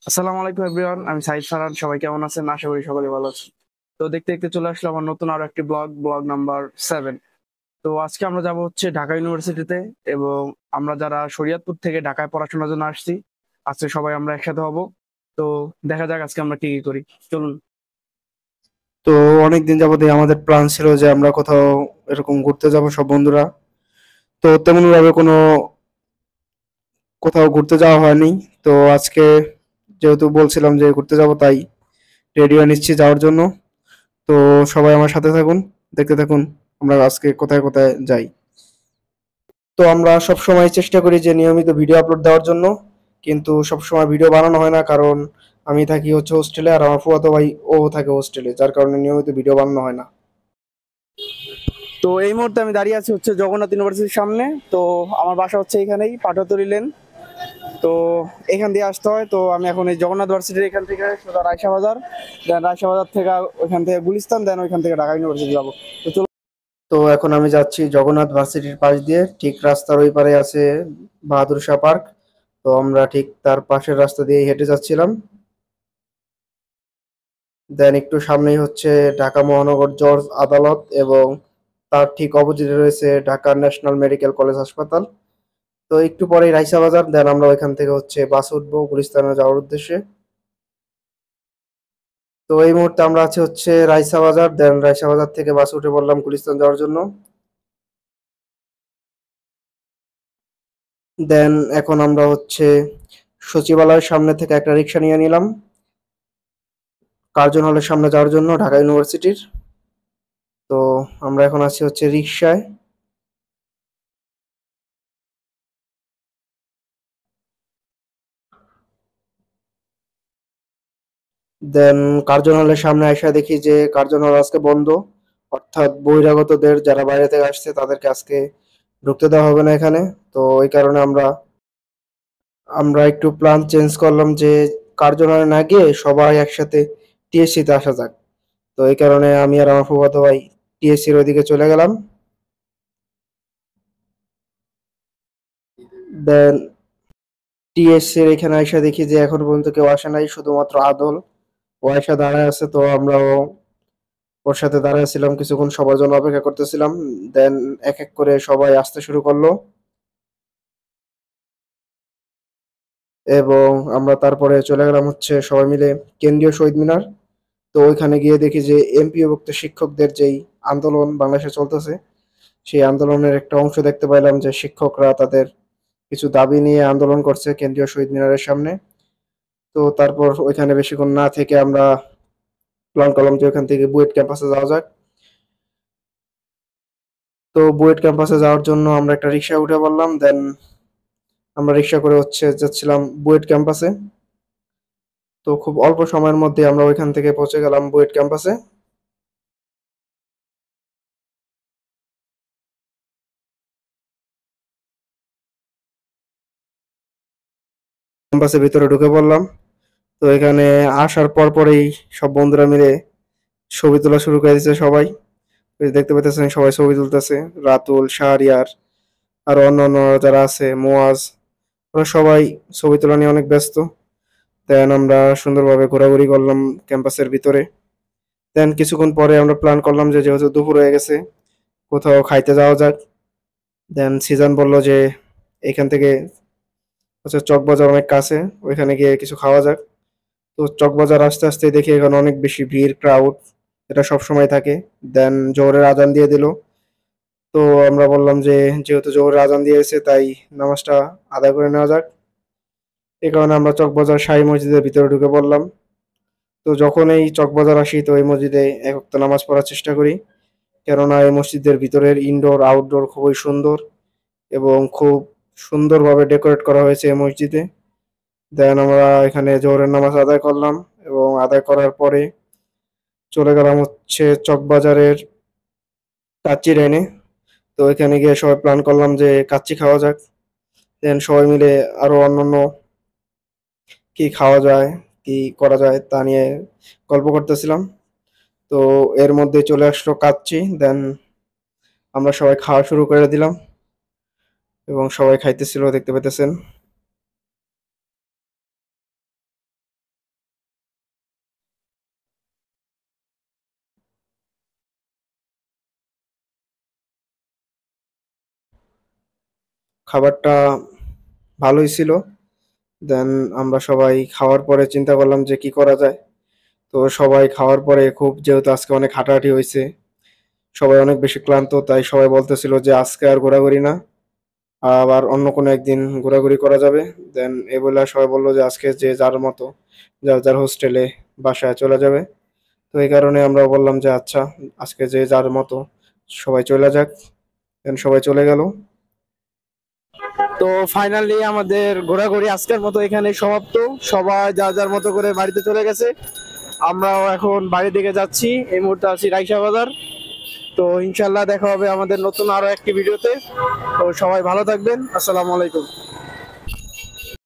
আসসালামু আলাইকুম এভরিওয়ান, আমি সাইদ ফারহান। সবাই কেমন আছেন? আশা করি সকলে ভালো আছেন। তো দেখতে দেখতে চলে আসলো আমার নতুন আরো একটি ব্লগ নাম্বার 7। তো আজকে আমরা যাব হচ্ছে ঢাকা ইউনিভার্সিটিতে, এবং আমরা যারা শরীয়তপুর থেকে ঢাকায় পড়াশোনার জন্য আসছি, আজকে সবাই আমরা একসাথে হব। তো দেখা যাক আজকে আমরা কি কি করি। চলুন। তো অনেকদিন যাবত আমাদের প্ল্যান ছিল যে আমরা কোথাও এরকম ঘুরতে যাব সব বন্ধুরা। তো তেমন ভাবে কোনো কোথাও ঘুরতে যাওয়া হয়নি। তো আজকে যেহেতু বলছিলাম যে ঘুরতে যাব, তাই রেডি হয়ে নিচ্ছি যাওয়ার জন্য। তো সবাই আমার সাথে থাকুন, দেখতে থাকুন আমরা আজকে কোথায় কোথায় যাই। তো আমরা সব সময় চেষ্টা করি যে নিয়মিত ভিডিও আপলোড দেওয়ার জন্য, কিন্তু সব সময় ভিডিও বানানো হয় না, কারণ আমি থাকি হচ্ছে হোস্টেলে আর আমার ফুফাতো ভাই ও থাকে হোস্টেলে, যার কারণে নিয়মিত ভিডিও বানানো হয় না। তো এই মুহূর্তে আমি দাঁড়িয়ে আছি হচ্ছে জগন্নাথ ইউনিভার্সিটির সামনে। তো আমার বাসা হচ্ছে এখানেই, পাটুয়াতলী লেন। তো এখান দিয়ে আসতে হয়। তো আমি এখন এই জগন্নাথ ভার্সিটির এখান থেকে সোজা রায়শা বাজার, দেন রায়শা বাজার থেকে ওইখান থেকে গুলিস্তান, দেন ওইখান থেকে ঢাকা ইউনিভার্সিটি যাবো। তো চলুন। তো এখন আমি যাচ্ছি জগন্নাথ ভার্সিটির পাশ দিয়ে, ঠিক রাস্তার ওই পারে আছে বাহাদুর শাহ পার্ক। তো আমরা ঠিক তার পাশের রাস্তা দিয়ে হেঁটে যাচ্ছিলাম। দেন একটু সামনেই হচ্ছে ঢাকা মহানগর জজ আদালত, এবং তার ঠিক অপোজিটে রয়েছে ঢাকা ন্যাশনাল মেডিকেল কলেজ হাসপাতাল। তো একটু পরেই রাইসা বাজার, দেন আমরা ওইখান থেকে হচ্ছে বাস উঠবো গুলিস্তানে যাওয়ার উদ্দেশ্যে। তো এই মুহূর্তে আমরা আছি হচ্ছে রাইসা বাজার, দেন রাইসা বাজার থেকে বাস উঠে পড়লাম গুলিস্তান যাওয়ার জন্য। দেন এখন আমরা হচ্ছে সচিবালয়ের সামনে থেকে একটা রিক্সা নিয়ে নিলাম কার্জন হলের সামনে যাওয়ার জন্য, ঢাকা ইউনিভার্সিটির। তো আমরা এখন আছি হচ্ছে রিক্সায়। দেন কার্জন হলের সামনে এসে দেখি যে কার্জন হল আজকে বন্ধ, অর্থাৎ বহিরাগতদের যারা বাইরে থেকে আসছে তাদেরকে আজকে ঢুকতে দেওয়া হবে না এখানে। তো ওই কারণে আমরা আমরা একটু প্ল্যান চেঞ্জ করলাম যে কার্জন হলে না গিয়ে সবাই একসাথে টিএসসি তে আসা যাক। তো এই কারণে আমি আর আমার ফুফাতো ভাই টিএসসির ওইদিকে চলে গেলাম। দেন টিএসসির এখানে এসে দেখি যে এখন পর্যন্ত কেউ আসে নাই, শুধুমাত্র আদল ও এসে দাঁড়ায় আছে। তো আমরাও ওর সাথে দাঁড়াইছিলাম কিছুক্ষণ, সবার জন্য অপেক্ষা করতেছিলাম। দেন এক এক করে সবাই আসতে শুরু করলো, এবং আমরা তারপরে চলে গেলাম হচ্ছে সবাই মিলে কেন্দ্রীয় শহীদ মিনার। তো ওইখানে গিয়ে দেখি যে এমপিওভুক্ত শিক্ষকদের যেই আন্দোলন বাংলাদেশে চলতেছে, সেই আন্দোলনের একটা অংশ দেখতে পাইলাম যে শিক্ষকরা তাদের কিছু দাবি নিয়ে আন্দোলন করছে কেন্দ্রীয় শহীদ মিনারের সামনে। তো তারপর ওইখানে বেশিক্ষণ না থেকে আমরা প্ল্যান করলাম যে ওইখান থেকে বুয়েট ক্যাম্পাসে যাওয়া যাক। তো বুয়েট ক্যাম্পাসে যাওয়ার জন্য আমরা একটা রিক্সা উঠে পড়লাম। দেন আমরা রিক্সা করে হচ্ছে যাচ্ছিলাম বুয়েট ক্যাম্পাসে। তো খুব অল্প সময়ের মধ্যে আমরা ওইখান থেকে পৌঁছে গেলাম বুয়েট ক্যাম্পাসে। ক্যাম্পাসের ভিতরে ঢুকে পড়লাম। তো এখানে আসার পর পরেই সব বন্ধুরা মিলে ছবি তোলা শুরু করে দিয়েছে সবাই। এই যে দেখতে পাইতেছেন সবাই ছবি তুলতেছে, রাতুল, শাহরিয়ার, আর অন্যান্য যারা আছে, মুয়াজ, ওরা সবাই ছবি তোলা নিয়ে অনেক ব্যস্ত। দেন আমরা সুন্দরভাবে ঘোরাঘুরি করলাম ক্যাম্পাসের ভিতরে। দেন কিছুক্ষণ পরে আমরা প্ল্যান করলাম যে যেহেতু দুপুর হয়ে গেছে, কোথাও খাইতে যাওয়া যাক। দেন সিজান বলল যে এখান থেকে হচ্ছে চকবাজার অনেক কাছে, ওইখানে গিয়ে কিছু খাওয়া যাক। তো চকবাজার আস্তে আস্তে দেখি এখানে অনেক বেশি ভিড়, ক্রাউড, এটা সব সময় থাকে। দেন জোহরের আজান দিয়ে দিল। তো আমরা বললাম যে যেহেতু জোহরের আজান দিয়েছে, তাই নামাজটা আদায় করে নেওয়া যাক। এই কারণে আমরা চকবাজার শাহী মসজিদের ভিতরে ঢুকে পড়লাম। তো যখন এই চকবাজার আসি, তো এই মসজিদে এক ওয়াক্ত নামাজ পড়ার চেষ্টা করি, কেননা এই মসজিদের ভিতরের ইনডোর আউটডোর খুবই সুন্দর, এবং খুব সুন্দরভাবে ডেকোরেট করা হয়েছে এই মসজিদে। দেন আমরা এখানে জোহরের নামাজ আদায় করলাম, এবং আদায় করার পরে চলে গেলাম হচ্ছে চকবাজারের কাচ্চি ডাইনে। তো এখানে গিয়ে সবাই প্ল্যান করলাম যে কাচ্চি খাওয়া যাক। দেন সবাই মিলে আরো অন্যান্য কি খাওয়া যায়, কি করা যায় তা নিয়ে গল্প করতেছিলাম। তো এর মধ্যে চলে আসলো কাচ্চি। দেন আমরা সবাই খাওয়া শুরু করে দিলাম, এবং সবাই খাইতেছিল দেখতে পেতেছেন। খাবারটা ভালোই ছিল। দেন আমরা সবাই খাওয়ার পরে চিন্তা করলাম যে কি করা যায়। তো সবাই খাওয়ার পরে খুব, যেহেতু আজকে অনেক হাঁটাহাঁটি হয়েছে, সবাই অনেক বেশি ক্লান্ত, তাই সবাই বলতেছিল যে আজকে আর ঘোরাঘুরি না, আবার অন্য কোনো একদিন ঘোরাঘুরি করা যাবে। দেন এ বলে সবাই বললো যে আজকে যে যার মতো যার যার হোস্টেলে বাসায় চলে যাবে। তো এই কারণে আমরা বললাম যে আচ্ছা, আজকে যে যার মতো সবাই চলে যাক। দেন সবাই চলে গেল। তো ফাইনালি আমাদের ঘোরাঘুরি আজকের মতো এখানে সমাপ্ত। সবাই যার যার মতো করে বাড়িতে চলে গেছে। আমরাও এখন বাড়ির দিকে যাচ্ছি। এই মুহূর্তে আছি রাইসা বাজার। তো ইনশাল্লাহ দেখা হবে আমাদের নতুন আরো একটি ভিডিওতে। তো সবাই ভালো থাকবেন। আসসালামু আলাইকুম।